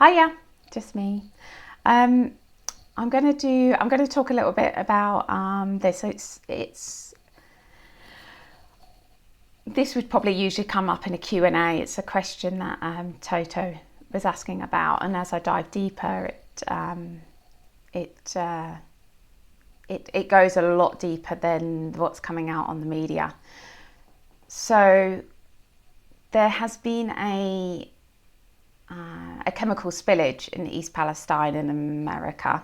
Hiya, just me. Um, I'm going to talk a little bit about this. So this would probably usually come up in a Q&A. It's a question that Toto was asking about, and as I dive deeper, it goes a lot deeper than what's coming out on the media. So there has been a chemical spillage in East Palestine in America,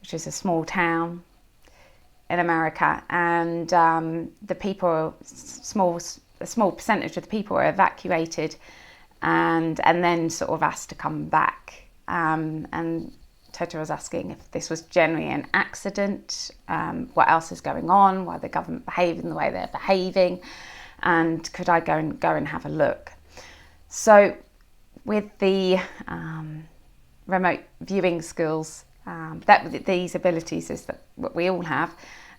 which is a small town in America, and the people, a small percentage of the people were evacuated, and then sort of asked to come back. And Toto was asking if this was generally an accident, what else is going on, why the government behaving the way they're behaving, and could I go and have a look. So with the remote viewing skills, these abilities is that what we all have,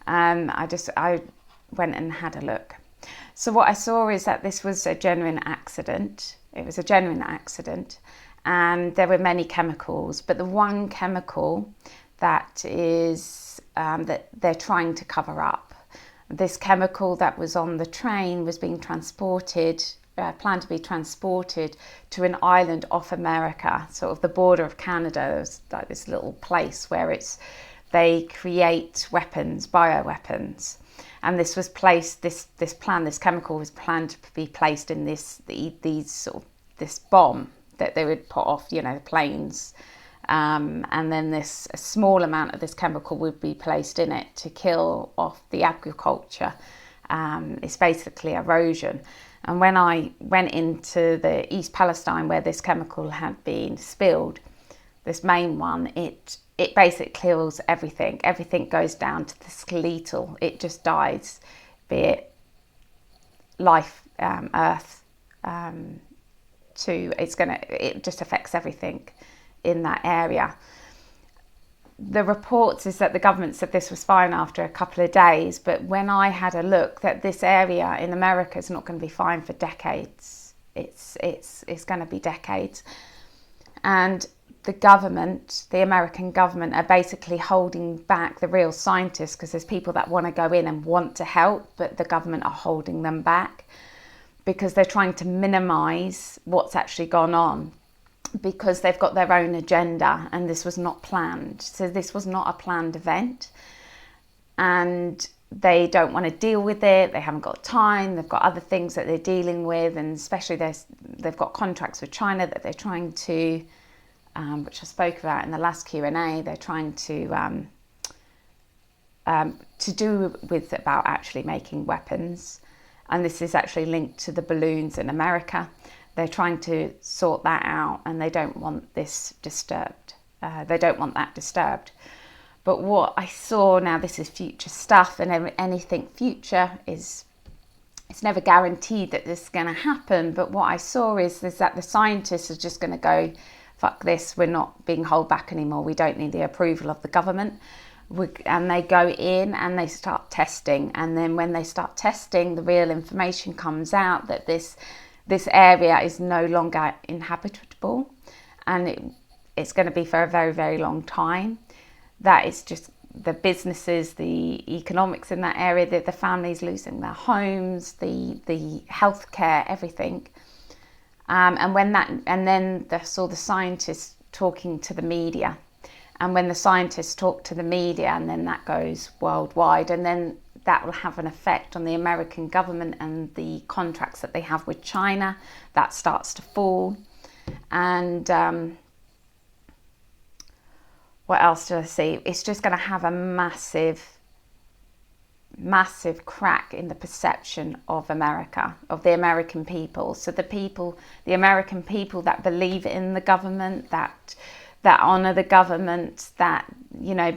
I went and had a look. So what I saw is that this was a genuine accident. It was a genuine accident, and there were many chemicals, but the one chemical that is that they're trying to cover up. This chemical that was on the train was being transported. Planned to be transported to an island off America, sort of the border of Canada. There's like this little place where they create weapons, bioweapons, and this was placed. This chemical was planned to be placed in this bomb that they would put off, the planes, and then a small amount of this chemical would be placed in it to kill off the agriculture. It's basically erosion. And when I went into the East Palestine where this chemical had been spilled, this main one, it basically kills everything. Everything goes down to the skeletal. It just dies, be it life, earth, it just affects everything in that area. The reports is that the government said this was fine after a couple of days, but when I had a look, that this area in America is not going to be fine for decades. It's going to be decades, and the American government, are basically holding back the real scientists, because there's people that want to go in and want to help, but the government are holding them back because they're trying to minimize what's actually gone on, because they've got their own agenda, and this was not planned. So this was not a planned event, and they don't want to deal with it. They haven't got time. They've got other things that they're dealing with, and especially they've got contracts with China that they're trying to, which I spoke about in the last Q&A, they're trying to do with about actually making weapons. And this is actually linked to the balloons in America. They're trying to sort that out, and they don't want this disturbed. They don't want that disturbed. But what I saw, now this is future stuff, and anything future it's never guaranteed that this is going to happen. But what I saw is that the scientists are just going to go, fuck this, we're not being held back anymore. We don't need the approval of the government. And they go in and they start testing. And then when they start testing, the real information comes out that this area is no longer inhabitable, and it's going to be for a very, very long time. That is just the businesses, the economics in that area, the families losing their homes, the healthcare, everything. And then saw the scientists talking to the media, and when the scientists talk to the media, and then that goes worldwide, and then that will have an effect on the American government and the contracts that they have with China. That starts to fall. And what else do I see? It's just going to have a massive, massive crack in the perception of America, of the American people. So the American people that believe in the government, that honour the government, that,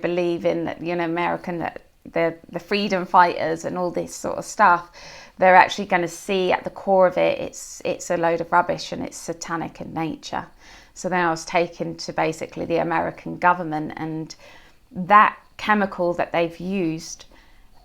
believe in, American, the freedom fighters and all this sort of stuff, they're actually going to see at the core of it, it's a load of rubbish, and it's satanic in nature. So then I was taken to basically the American government, and that chemical that they've used,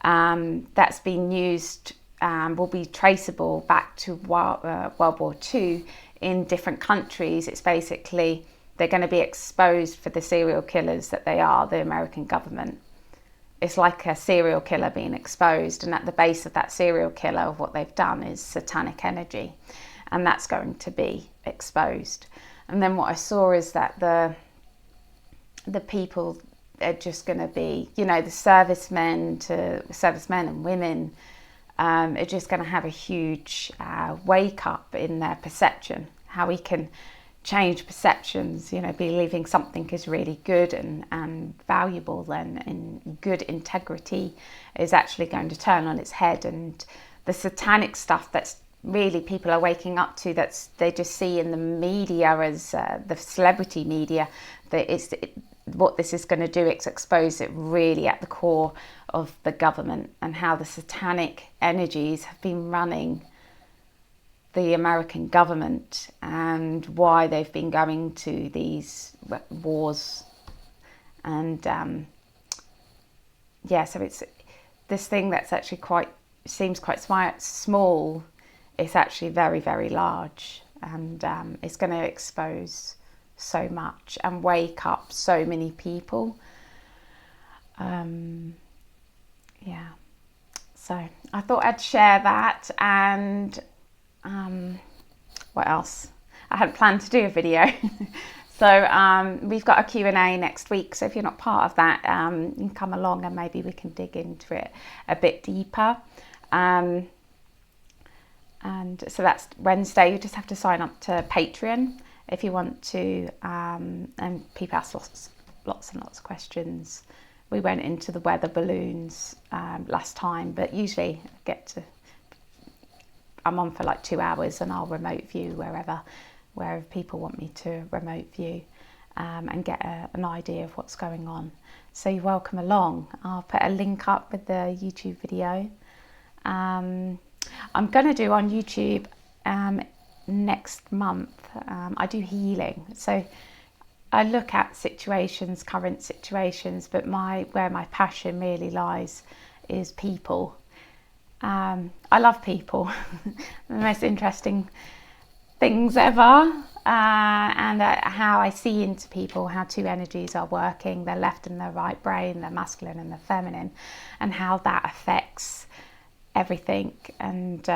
that's been used, will be traceable back to World War II in different countries. It's basically they're going to be exposed for the serial killers that they are, the American government. It's like a serial killer being exposed, and at the base of that serial killer, of what they've done is satanic energy, and that's going to be exposed. And then what I saw is that the people are just going to be, you know, the servicemen and women are just going to have a huge wake up in their perception, how we can change perceptions, you know, believing something is really good and valuable, and good integrity is actually going to turn on its head. And the satanic stuff that's really people are waking up to, that's they just see in the media as the celebrity media, that what this is going to do is expose it really at the core of the government, and how the satanic energies have been running the American government, and why they've been going to these wars. And so it's this thing that's actually seems quite small. It's actually very, very large, and it's going to expose so much and wake up so many people. So I thought I'd share that. And what else? I hadn't planned to do a video. So we've got a Q&A next week, so if you're not part of that, you can come along and maybe we can dig into it a bit deeper. And so that's Wednesday. You just have to sign up to Patreon if you want to, and people ask lots and lots of questions. We went into the weather balloons last time, but usually I'm on for like 2 hours, and I'll remote view wherever people want me to remote view, and get an idea of what's going on. So you're welcome along. I'll put a link up with the YouTube video. I'm going to do on YouTube next month. I do healing, so I look at current situations, but where my passion really lies is people. I love people. The most interesting things ever, and how I see into people, how two energies are working, their left and their right brain, their masculine and their feminine, and how that affects everything, and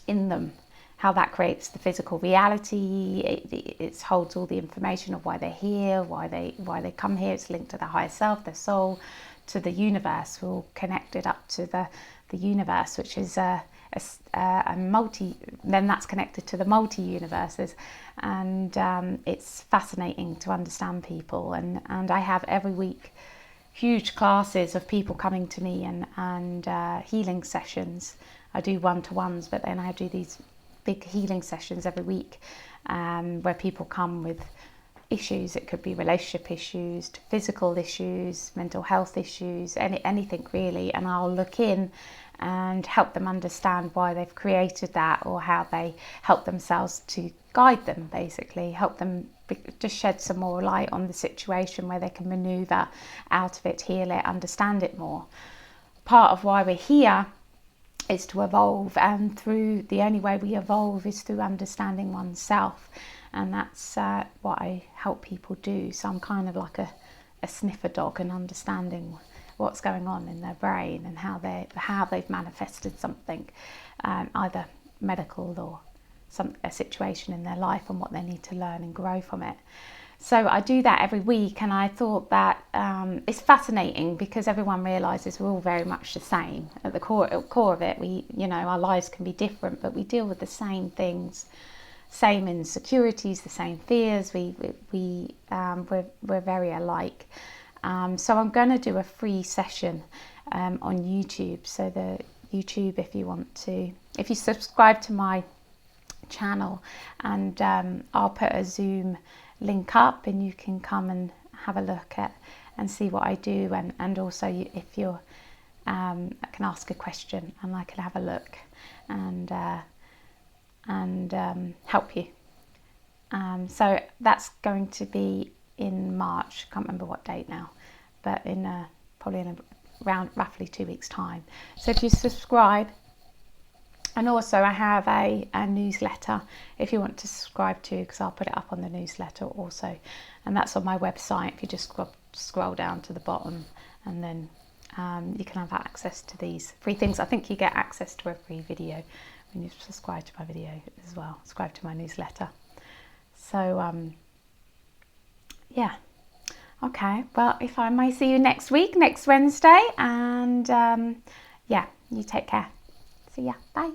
in them, how that creates the physical reality. It holds all the information of why they're here, why they come here. It's linked to their higher self, their soul, to the universe. We're all connected up to the universe, which is a multi. Then that's connected to the multi-universes, and it's fascinating to understand people. And I have every week huge classes of people coming to me, and healing sessions. I do one-to-ones, but then I do these big healing sessions every week, where people come with issues. It could be relationship issues, physical issues, mental health issues, anything really, and I'll look in and help them understand why they've created that, or how they help themselves to guide them, basically help them just shed some more light on the situation, where they can maneuver out of it, heal it, understand it more. Part of why we're here is to evolve, and the only way we evolve is through understanding oneself, and that's what I help people do. So I'm kind of like a sniffer dog, and understanding what's going on in their brain, and how they've manifested something, either medical or a situation in their life, and what they need to learn and grow from it. So I do that every week, and I thought that it's fascinating, because everyone realises we're all very much the same. At the core of it, our lives can be different, but we deal with the same things, same insecurities, the same fears. We're very alike. So I'm going to do a free session on YouTube. So the YouTube, if you subscribe to my channel, and I'll put a Zoom link up, and you can come and have a look at and see what I do, and also if you're I can ask a question, and I can have a look and help you. So that's going to be in March. Can't remember what date now, but probably in around roughly 2 weeks time. So if you subscribe, And also I have a newsletter if you want to subscribe to, because I'll put it up on the newsletter also. And that's on my website. If you just scroll down to the bottom, and then you can have access to these free things. I think you get access to every video when you subscribe to my video as well. Subscribe to my newsletter. So yeah. Okay, well, if I may see you next week, next Wednesday. And yeah, you take care. See ya. Bye.